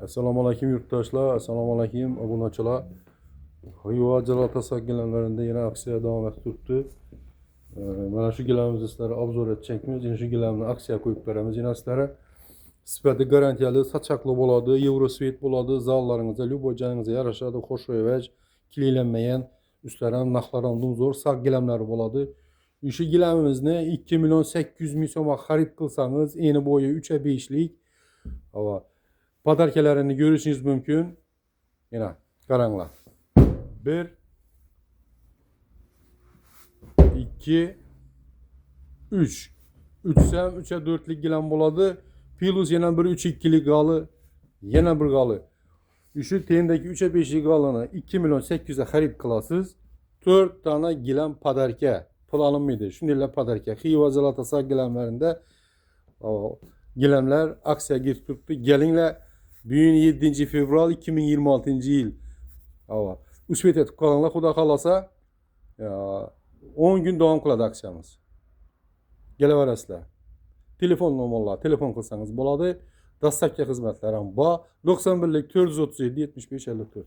Assalomu alaykum yurtdoshlar, assalomu alaykum obunachilar. Xiva Jalata gilamlarida yana aksiya davom etib turibdi. Mana shu gilamimizni sizlarga obzor etchakmiz. Yana shu gilamni aksiya qo'yib beramiz. Yana sizlarga sifati garantiyali, sochaqli bo'ladi, Eurosvet bo'ladi. Zallaringizda, любой joyingizga yarashadi, xo'sh kilaylanmagan, ustlari narxlari ham zo'r saq gilamlari bo'ladi. Shu gilamimizni 2 million 800 ming so'mga xarid qilsangiz, eni bo'yi 3/5lik. Hava padarkalarini görüşünüz mümkün. Yine qaranglar. 1 2 3 3'sam 3'e 4'lik gilam bo'ladi. Plus yana bir 3-2'lik qalı, yana bir qalı. Şu tendeki 3'e 5'lik qalını 2 million 800'e xarid qilasiz. 4 tane gilam padarka planlanmaydi. Shunday padarka. Xiva Jalata gilamlarında gilamlar aksiya girib turibdi. Gelinglar. Bugün 7 fevral 2026 yıl. Hava. Usvet etib qolinglar, xudo xolasa 10 gün davom qiladi aksiyamiz. Kelaverasizlar. Telefon nomerlar, telefon qilsangiz bo'ladi. Dastlabki xizmatlar ham bor. 91 437 75 54.